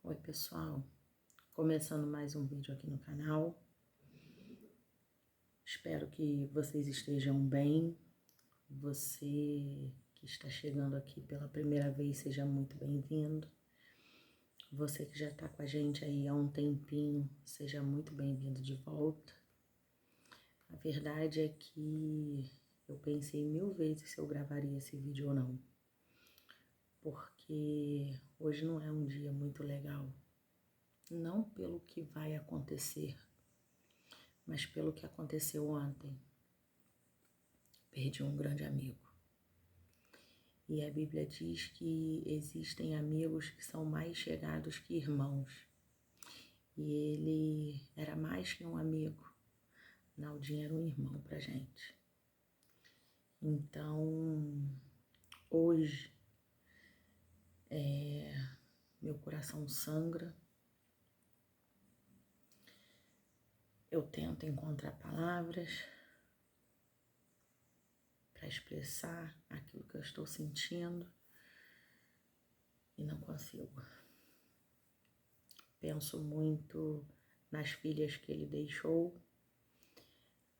Oi pessoal, começando mais um vídeo aqui no canal. Espero que vocês estejam bem. Você que está chegando aqui pela primeira vez, seja muito bem-vindo. Você que já está com a gente aí há um tempinho, seja muito bem-vindo de volta. A verdade é que eu pensei 1000 vezes se eu gravaria esse vídeo ou não, porque hoje não é um dia muito legal. Não pelo que vai acontecer, mas pelo que aconteceu ontem. Perdi um grande amigo. E a Bíblia diz que existem amigos que são mais chegados que irmãos. E ele era mais que um amigo. Naldinho era um irmão pra gente. Então, hoje, meu coração sangra. Eu tento encontrar palavras para expressar aquilo que eu estou sentindo e não consigo. Penso muito nas filhas que ele deixou,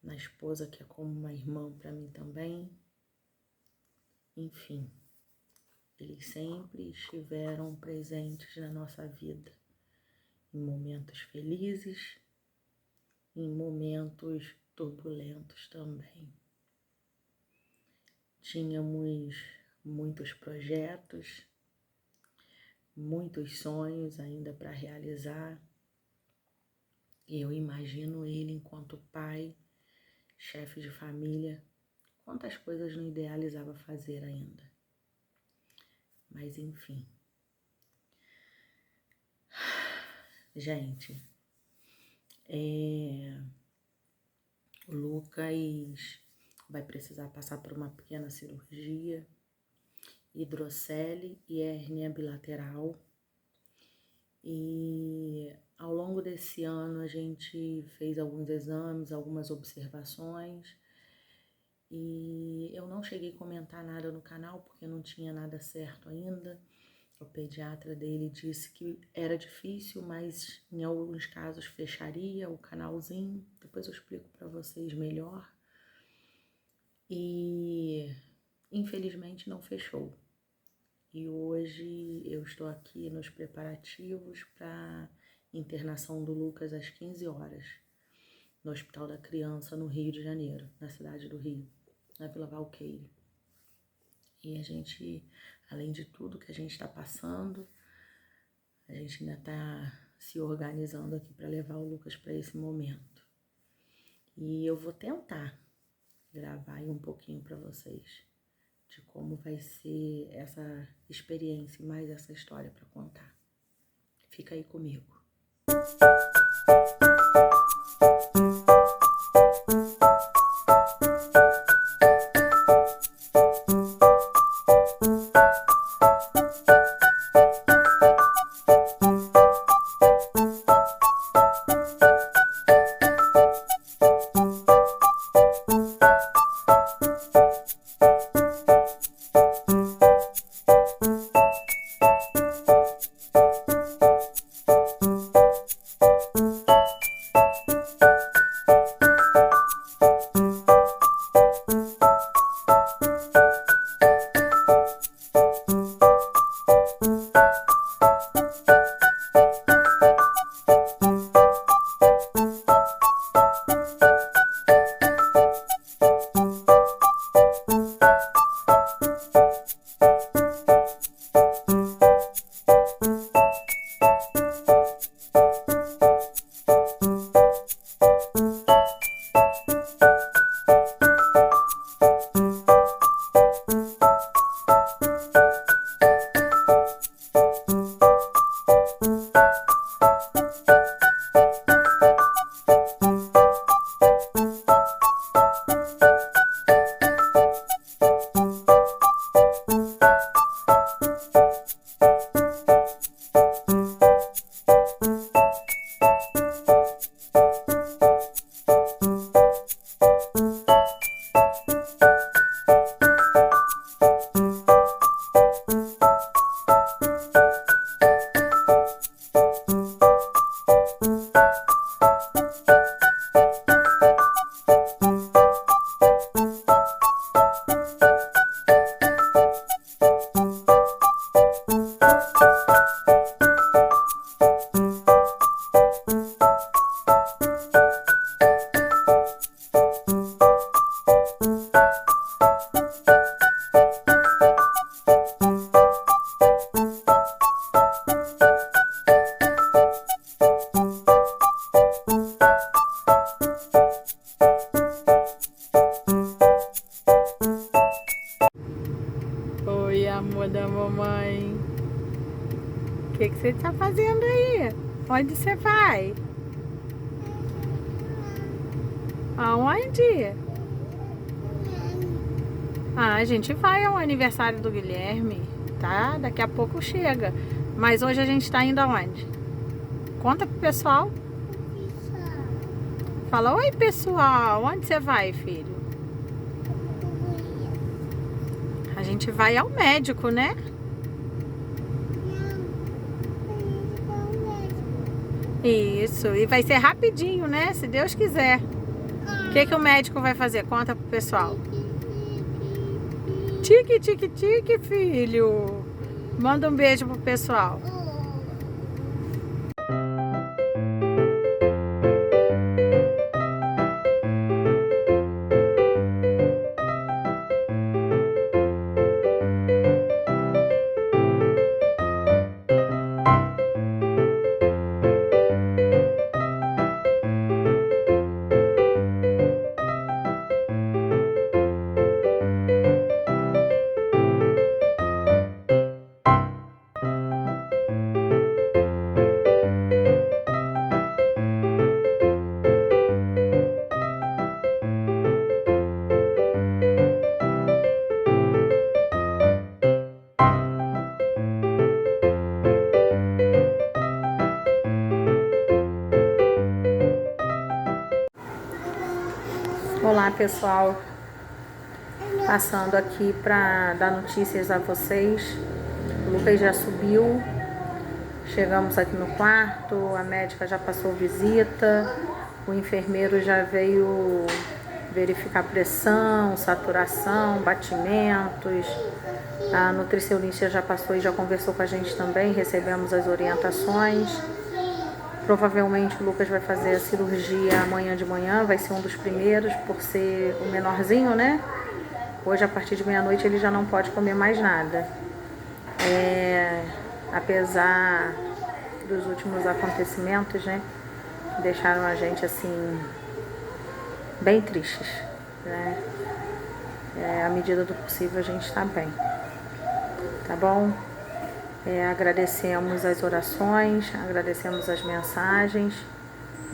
na esposa que é como uma irmã para mim também. Enfim, eles sempre estiveram presentes na nossa vida, em momentos felizes, em momentos turbulentos também. Tínhamos muitos projetos, muitos sonhos ainda para realizar, e eu imagino ele enquanto pai, chefe de família, quantas coisas não idealizava fazer ainda. Mas enfim. Gente, o Lucas vai precisar passar por uma pequena cirurgia, hidrocele e hérnia bilateral. E ao longo desse ano a gente fez alguns exames, algumas observações. E eu não cheguei a comentar nada no canal porque não tinha nada certo ainda. O pediatra dele disse que era difícil, mas em alguns casos fecharia o canalzinho. Depois eu explico para vocês melhor. E infelizmente não fechou. E hoje eu estou aqui nos preparativos para internação do Lucas às 15 horas, no Hospital da Criança, no Rio de Janeiro, na cidade do Rio, na Vila Valqueire. E a gente, além de tudo que a gente está passando, a gente ainda está se organizando aqui para levar o Lucas para esse momento. E eu vou tentar gravar aí um pouquinho para vocês de como vai ser essa experiência e mais essa história para contar. Fica aí comigo. Oi, amor da mamãe. O que você tá fazendo aí? Onde você vai? Aonde? Ah, a gente vai ao aniversário do Guilherme, tá? Daqui a pouco chega. Mas hoje a gente tá indo aonde? Conta pro pessoal. Fala, oi pessoal, onde você vai, filho? A gente vai ao médico, né? Isso, e vai ser rapidinho, né? Se Deus quiser. O que o médico vai fazer? Conta pro pessoal. Tique, tique, tique, filho. Manda um beijo pro pessoal. Olá pessoal, passando aqui para dar notícias a vocês. O Lucas já subiu, chegamos aqui no quarto, a médica já passou visita, o enfermeiro já veio verificar pressão, saturação, batimentos, a nutricionista já passou e já conversou com a gente também, recebemos as orientações. Provavelmente o Lucas vai fazer a cirurgia amanhã de manhã, vai ser um dos primeiros, por ser o menorzinho, né? Hoje, a partir de meia-noite, ele já não pode comer mais nada. Apesar dos últimos acontecimentos, né? Deixaram a gente, assim, bem tristes, né? À medida do possível, a gente está bem. Tá bom? Agradecemos as orações, agradecemos as mensagens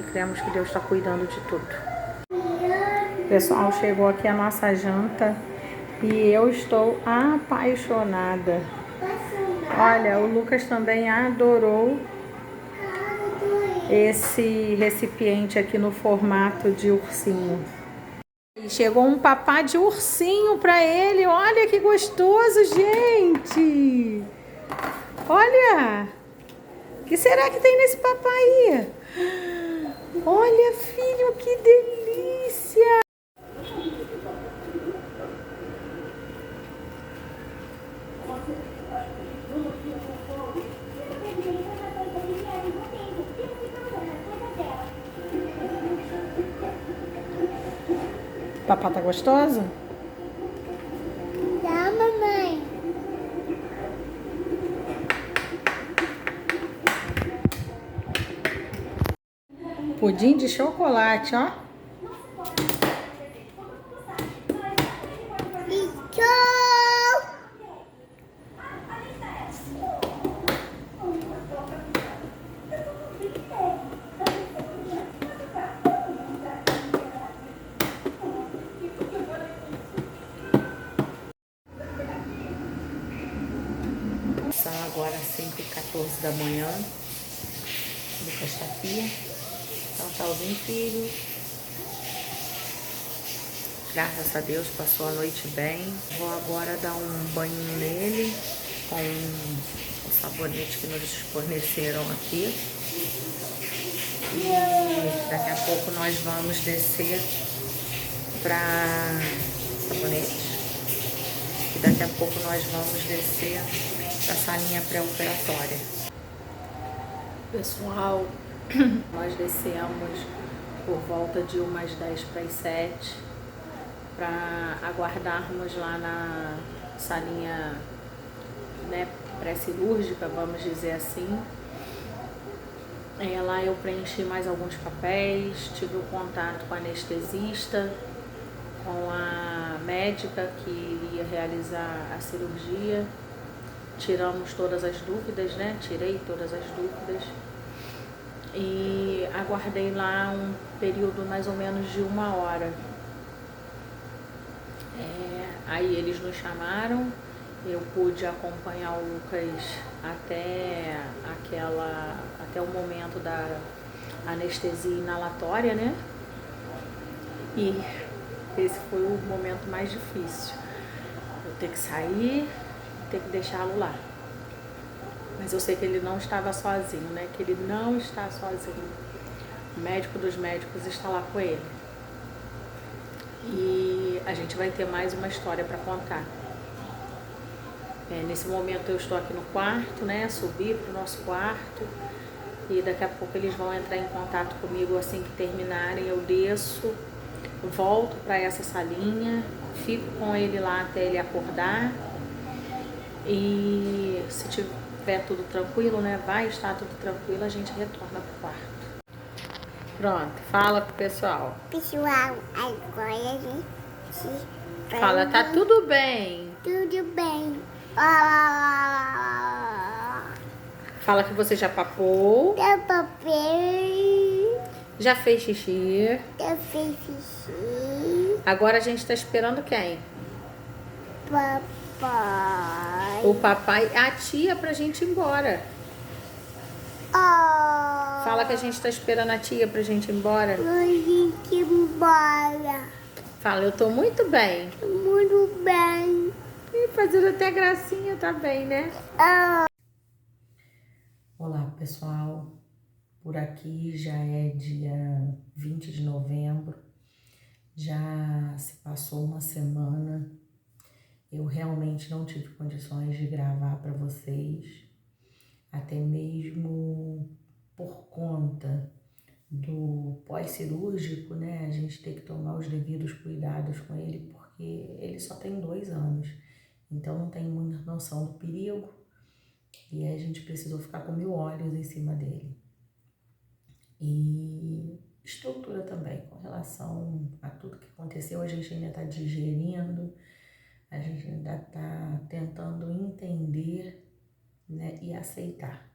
e cremos que Deus está cuidando de tudo. Pessoal, chegou aqui a nossa janta e eu estou apaixonada. Olha, o Lucas também adorou esse recipiente aqui no formato de ursinho. E chegou um papá de ursinho para ele, olha que gostoso, gente! Olha, o que será que tem nesse papai? Olha, filho, que delícia! Papá tá gostoso? Tá, mamãe. Pudim de chocolate, ó. Tchau. São agora 5h14 da manhã. O Lucas tá aqui. Então, tchauzinho, filho. Graças a Deus, passou a noite bem. Vou agora dar um banho nele com o sabonete que nos forneceram aqui. E daqui a pouco nós vamos descer para sabonete. E daqui a pouco nós vamos descer para a salinha pré-operatória. Pessoal, nós descemos por volta de umas 10 para as 7 para aguardarmos lá na salinha, né, pré-cirúrgica, vamos dizer assim. Lá eu preenchi mais alguns papéis, tive o contato com a anestesista, com a médica que iria realizar a cirurgia. Tiramos todas as dúvidas, né? Tirei todas as dúvidas. E aguardei lá um período mais ou menos de 1 hora. Aí eles nos chamaram, eu pude acompanhar o Lucas até o momento da anestesia inalatória, né? E esse foi o momento mais difícil. Eu ter que sair, ter que deixá-lo lá. Mas eu sei que ele não estava sozinho, né? Que ele não está sozinho. O médico dos médicos está lá com ele. E a gente vai ter mais uma história para contar. Nesse momento eu estou aqui no quarto, né? Subi para o nosso quarto. E daqui a pouco eles vão entrar em contato comigo assim que terminarem. Eu desço, volto para essa salinha, fico com ele lá até ele acordar. E se tiver tudo tranquilo, né? Vai estar tudo tranquilo, a gente retorna pro quarto. Pronto, fala pro pessoal. Pessoal, agora a gente Fala, tá tudo bem. tudo bem. Fala que você já papou, Dá papel, já fez xixi. dá fez xixi, Agora a gente tá esperando quem? papai. O papai e a tia pra gente ir embora. Fala que a gente tá esperando a tia pra gente ir embora. A gente embora. Fala, eu tô muito bem. Muito bem. E fazendo até gracinha, tá bem, né? Olá, pessoal. Por aqui já é dia 20 de novembro. Já se passou uma semana. Eu realmente não tive condições de gravar para vocês. Até mesmo por conta do pós-cirúrgico, né? A gente tem que tomar os devidos cuidados com ele, porque ele só tem 2 anos. Então não tem muita noção do perigo. E aí a gente precisou ficar com 1000 olhos em cima dele. E estrutura também, com relação a tudo que aconteceu, a gente ainda está digerindo, a gente ainda está tentando entender, né, e aceitar.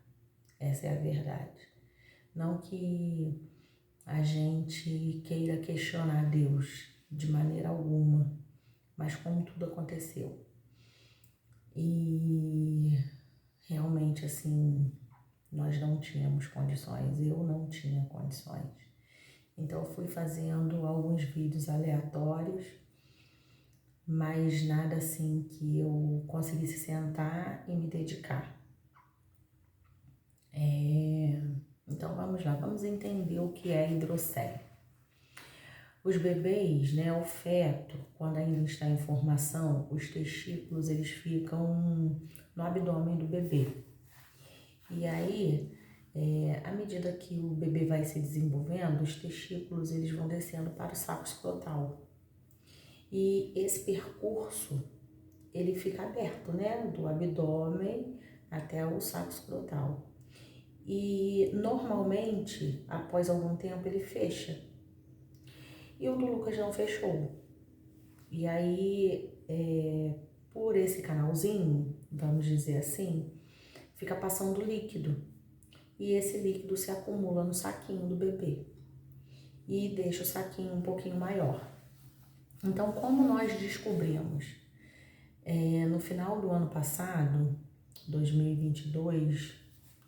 Essa é a verdade. Não que a gente queira questionar Deus de maneira alguma, mas como tudo aconteceu. E realmente, assim, nós não tínhamos condições, eu não tinha condições. Então eu fui fazendo alguns vídeos aleatórios, mas nada assim que eu conseguisse sentar e me dedicar. Então vamos lá, vamos entender o que é hidrocele. Os bebês, né, o feto, quando ainda está em formação, os testículos eles ficam no abdômen do bebê. E aí, à medida que o bebê vai se desenvolvendo, os testículos eles vão descendo para o saco escrotal. E esse percurso, ele fica aberto, né, do abdômen até o saco escrotal. E normalmente, após algum tempo, ele fecha. E o do Lucas não fechou. E aí, por esse canalzinho, vamos dizer assim, fica passando líquido. E esse líquido se acumula no saquinho do bebê. E deixa o saquinho um pouquinho maior. Então, como nós descobrimos? No final do ano passado, 2022,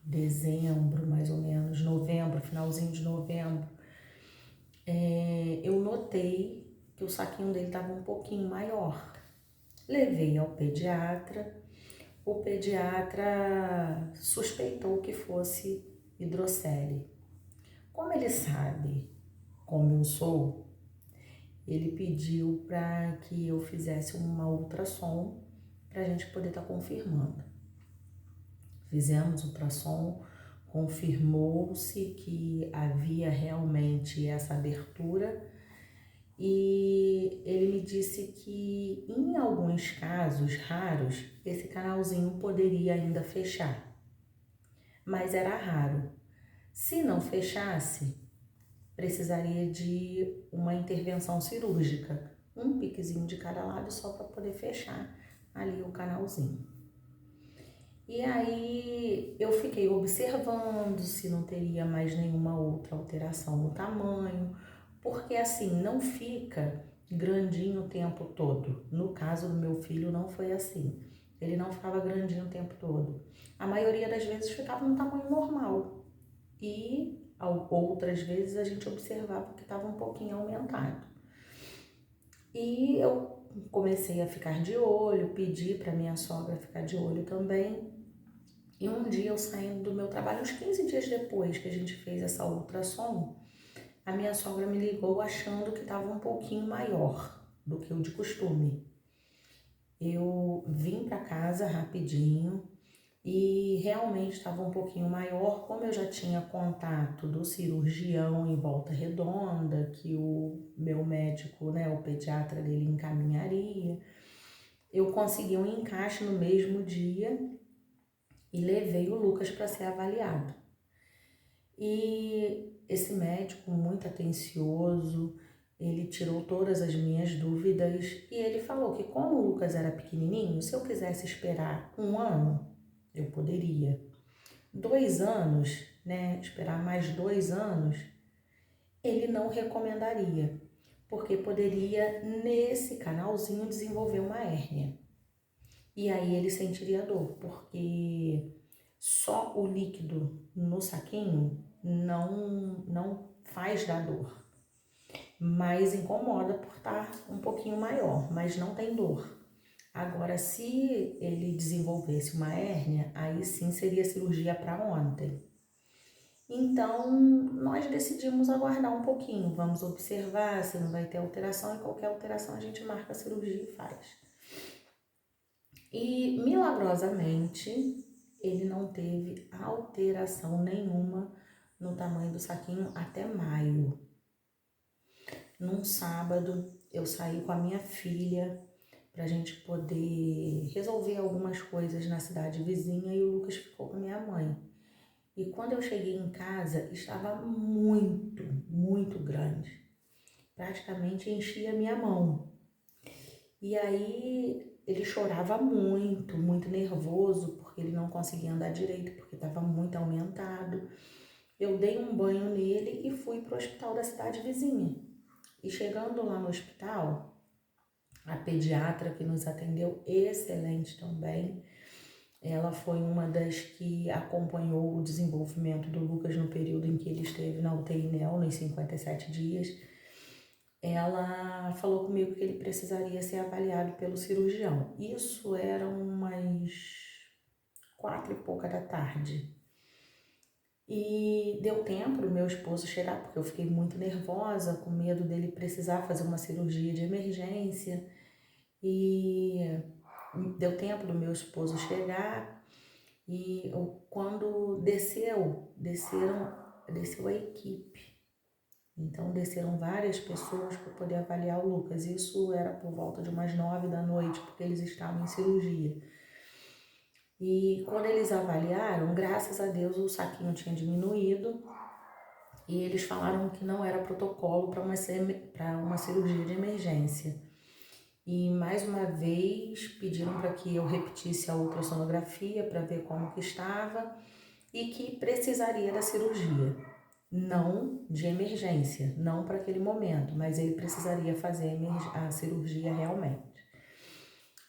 dezembro, mais ou menos, novembro, finalzinho de novembro, eu notei que o saquinho dele estava um pouquinho maior. Levei ao pediatra, o pediatra suspeitou que fosse hidrocele. Como ele sabe como eu sou, ele pediu para que eu fizesse uma ultrassom para a gente poder estar confirmando. Fizemos ultrassom, confirmou-se que havia realmente essa abertura e ele me disse que em alguns casos raros esse canalzinho poderia ainda fechar, mas era raro. Se não fechasse, precisaria de uma intervenção cirúrgica, um piquezinho de cada lado só para poder fechar ali o canalzinho. E aí eu fiquei observando se não teria mais nenhuma outra alteração no tamanho, porque assim, não fica grandinho o tempo todo. No caso do meu filho não foi assim, ele não ficava grandinho o tempo todo. A maioria das vezes ficava no tamanho normal e outras vezes a gente observava que estava um pouquinho aumentado. E eu comecei a ficar de olho, pedi para minha sogra ficar de olho também. E um dia eu saindo do meu trabalho, uns 15 dias depois que a gente fez essa ultrassom, a minha sogra me ligou achando que estava um pouquinho maior do que o de costume. Eu vim para casa rapidinho e realmente estava um pouquinho maior, como eu já tinha contato do cirurgião em Volta Redonda, que o meu médico, né, o pediatra dele encaminharia. Eu consegui um encaixe no mesmo dia e levei o Lucas para ser avaliado. E esse médico, muito atencioso, ele tirou todas as minhas dúvidas e ele falou que como o Lucas era pequenininho, se eu quisesse esperar 1 ano, eu poderia. 2 anos, né, esperar mais 2 anos, ele não recomendaria, porque poderia nesse canalzinho desenvolver uma hérnia. E aí ele sentiria dor, porque só o líquido no saquinho não faz dar dor, mas incomoda por estar um pouquinho maior, mas não tem dor. Agora, se ele desenvolvesse uma hérnia, aí sim seria cirurgia para ontem. Então, nós decidimos aguardar um pouquinho, vamos observar se não vai ter alteração, e qualquer alteração a gente marca a cirurgia e faz. E, milagrosamente, ele não teve alteração nenhuma no tamanho do saquinho até maio. Num sábado, eu saí com a minha filha pra gente poder resolver algumas coisas na cidade vizinha e o Lucas ficou com a minha mãe. E quando eu cheguei em casa, estava muito grande. Praticamente enchia a minha mão. E aí ele chorava muito nervoso, porque ele não conseguia andar direito, porque estava muito aumentado. Eu dei um banho nele e fui para o hospital da cidade vizinha. E chegando lá no hospital, a pediatra que nos atendeu, excelente também, ela foi uma das que acompanhou o desenvolvimento do Lucas no período em que ele esteve na UTI NEL, nos 57 dias. Ela falou comigo que ele precisaria ser avaliado pelo cirurgião. Isso era umas 4 e pouca da tarde. E deu tempo do meu esposo chegar, porque eu fiquei muito nervosa, com medo dele precisar fazer uma cirurgia de emergência. E deu tempo do meu esposo chegar. E quando desceu a equipe. Então desceram várias pessoas para poder avaliar o Lucas. Isso era por volta de umas 9 da noite, porque eles estavam em cirurgia. E quando eles avaliaram, graças a Deus o saquinho tinha diminuído e eles falaram que não era protocolo para uma cirurgia de emergência. E mais uma vez pediram para que eu repetisse a ultrassonografia para ver como que estava e que precisaria da cirurgia. Não de emergência, não para aquele momento, mas ele precisaria fazer a cirurgia realmente.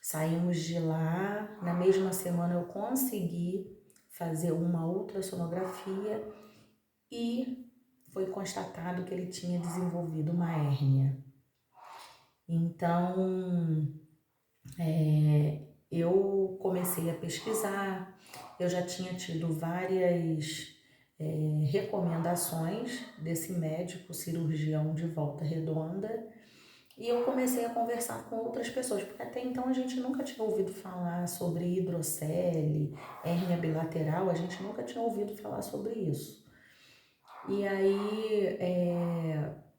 Saímos de lá, na mesma semana eu consegui fazer uma ultrassonografia e foi constatado que ele tinha desenvolvido uma hérnia. Então, eu comecei a pesquisar, eu já tinha tido várias recomendações desse médico cirurgião de Volta Redonda E eu comecei a conversar com outras pessoas, porque até então a gente nunca tinha ouvido falar sobre hidrocele, hérnia bilateral, a gente nunca tinha ouvido falar sobre isso. E aí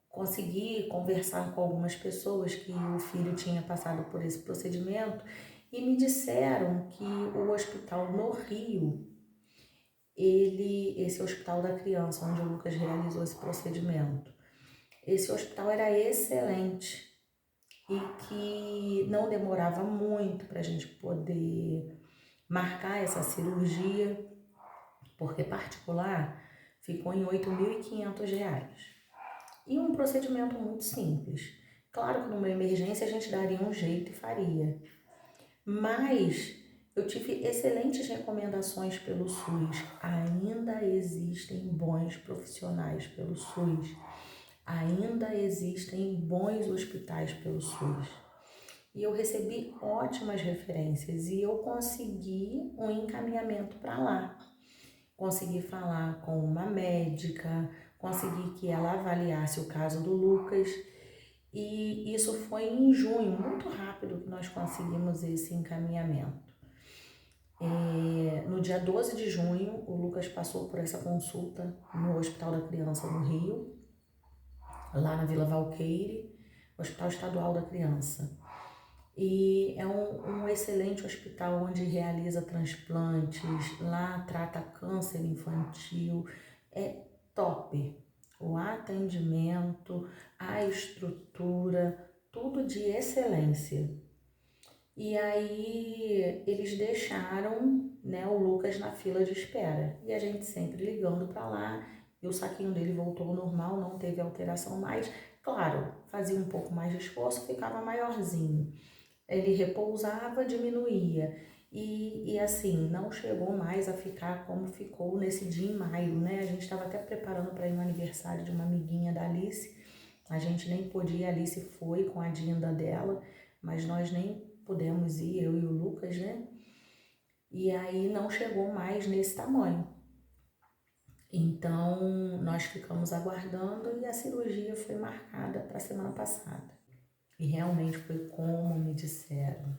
consegui conversar com algumas pessoas que o filho tinha passado por esse procedimento e me disseram que o hospital no Rio, esse hospital da criança, onde o Lucas realizou esse procedimento, esse hospital era excelente e que não demorava muito para a gente poder marcar essa cirurgia, porque particular ficou em R$ 8.500. E um procedimento muito simples. Claro que numa emergência a gente daria um jeito e faria, mas eu tive excelentes recomendações pelo SUS. Ainda existem bons profissionais pelo SUS. Ainda existem bons hospitais pelo SUS. E eu recebi ótimas referências e eu consegui um encaminhamento para lá. Consegui falar com uma médica, consegui que ela avaliasse o caso do Lucas. E isso foi em junho, muito rápido que nós conseguimos esse encaminhamento. No dia 12 de junho, o Lucas passou por essa consulta no Hospital da Criança no Rio, lá na Vila Valqueire, Hospital Estadual da Criança. E é um excelente hospital onde realiza transplantes, lá trata câncer infantil, é top. O atendimento, a estrutura, tudo de excelência. E aí eles deixaram, né, o Lucas na fila de espera. E a gente sempre ligando para lá, e o saquinho dele voltou ao normal, não teve alteração mais. Claro, fazia um pouco mais de esforço, ficava maiorzinho. Ele repousava, diminuía. E assim, não chegou mais a ficar como ficou nesse dia em maio, né? A gente estava até preparando para ir no aniversário de uma amiguinha da Alice. A gente nem podia, a Alice foi com a Dinda dela, mas nós nem pudemos ir, eu e o Lucas, né? E aí não chegou mais nesse tamanho. Então, nós ficamos aguardando e a cirurgia foi marcada para a semana passada. E realmente foi como me disseram.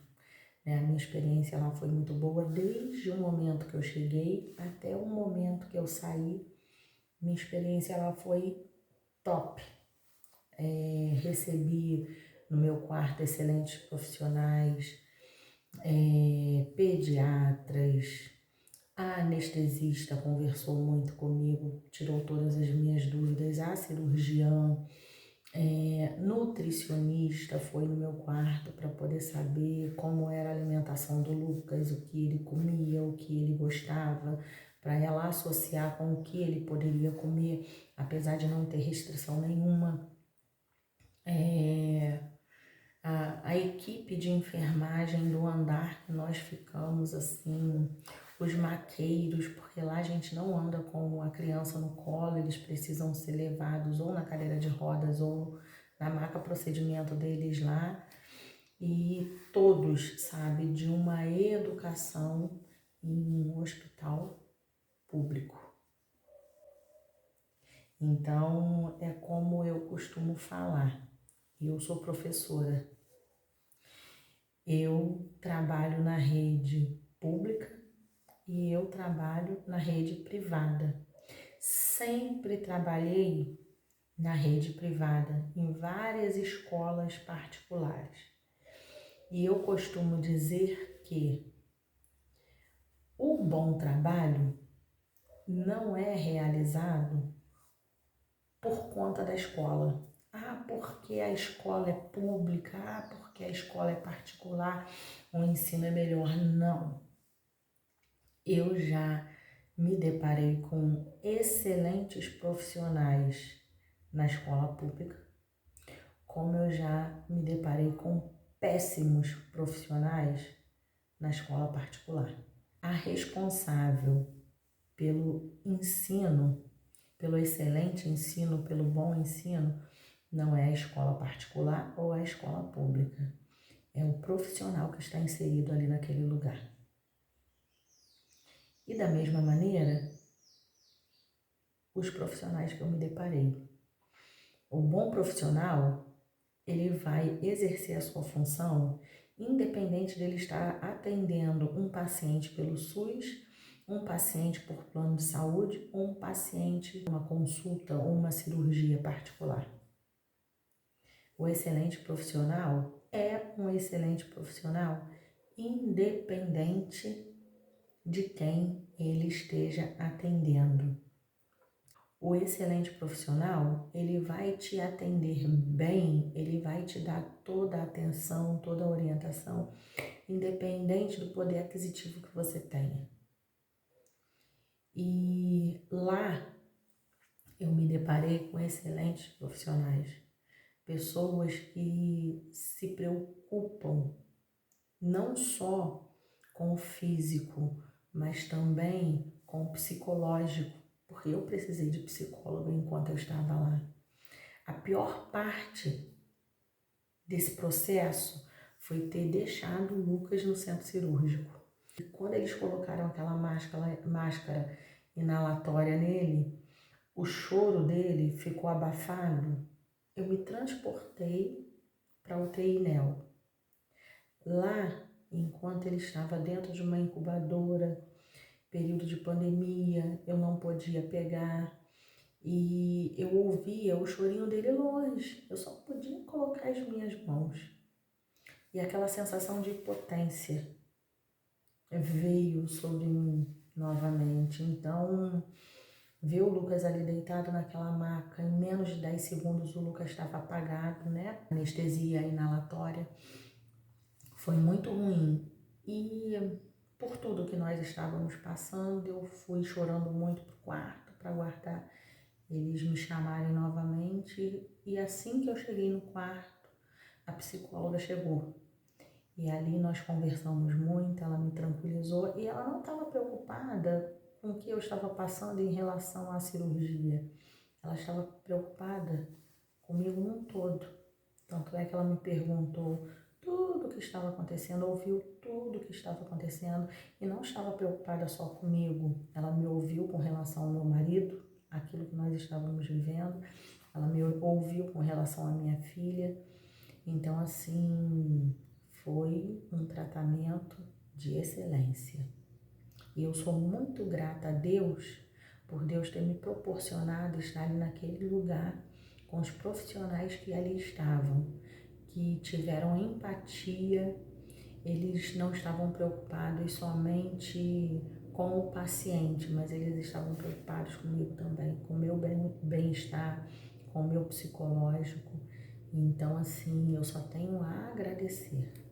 A minha experiência lá foi muito boa, desde o momento que eu cheguei até o momento que eu saí. Minha experiência lá foi top. Recebi no meu quarto excelentes profissionais, pediatras, a anestesista conversou muito comigo, tirou todas as minhas dúvidas, a cirurgiã, nutricionista foi no meu quarto para poder saber como era a alimentação do Lucas, o que ele comia, o que ele gostava, para ela associar com o que ele poderia comer, apesar de não ter restrição nenhuma. A equipe de enfermagem do andar que nós ficamos assim, os maqueiros, porque lá a gente não anda com a criança no colo, eles precisam ser levados ou na cadeira de rodas ou na maca procedimento deles lá. E todos, sabe, de uma educação em um hospital público. Então, é como eu costumo falar, eu sou professora. Eu trabalho na rede pública e eu trabalho na rede privada. Sempre trabalhei na rede privada, em várias escolas particulares. E eu costumo dizer que o bom trabalho não é realizado por conta da escola. Porque a escola é pública, porque a escola é particular, o ensino é melhor. Não. Eu já me deparei com excelentes profissionais na escola pública, como eu já me deparei com péssimos profissionais na escola particular. A responsável pelo ensino, pelo excelente ensino, pelo bom ensino, não é a escola particular ou a escola pública. É o profissional que está inserido ali naquele lugar. E da mesma maneira, os profissionais que eu me deparei. O bom profissional, ele vai exercer a sua função independente dele estar atendendo um paciente pelo SUS, um paciente por plano de saúde ou um paciente uma consulta ou uma cirurgia particular. O excelente profissional é um excelente profissional independente de quem ele esteja atendendo. O excelente profissional, ele vai te atender bem, ele vai te dar toda a atenção, toda a orientação, independente do poder aquisitivo que você tenha. E lá eu me deparei com excelentes profissionais, pessoas que se preocupam não só com o físico, mas também com o psicológico, porque eu precisei de psicólogo enquanto eu estava lá. A pior parte desse processo foi ter deixado o Lucas no centro cirúrgico. E quando eles colocaram aquela máscara inalatória nele, o choro dele ficou abafado. Eu me transportei para a UTI NEO. Lá, enquanto ele estava dentro de uma incubadora, período de pandemia, eu não podia pegar e eu ouvia o chorinho dele longe, eu só podia colocar as minhas mãos. E aquela sensação de impotência veio sobre mim novamente. Então, ver o Lucas ali deitado naquela maca, em menos de 10 segundos o Lucas estava apagado, né? Anestesia inalatória. Foi muito ruim. E por tudo que nós estávamos passando, eu fui chorando muito pro quarto para aguardar eles me chamarem novamente. E assim que eu cheguei no quarto, a psicóloga chegou. E ali nós conversamos muito, ela me tranquilizou e ela não estava preocupada com o que eu estava passando em relação à cirurgia. Ela estava preocupada comigo num todo. Tanto é que ela me perguntou tudo o que estava acontecendo, ouviu tudo o que estava acontecendo e não estava preocupada só comigo. Ela me ouviu com relação ao meu marido, aquilo que nós estávamos vivendo. Ela me ouviu com relação à minha filha. Então, assim, foi um tratamento de excelência. E eu sou muito grata a Deus por Deus ter me proporcionado estar ali naquele lugar com os profissionais que ali estavam, que tiveram empatia, eles não estavam preocupados somente com o paciente, mas eles estavam preocupados comigo também, com o meu bem-estar, com o meu psicológico. Então, assim, eu só tenho a agradecer.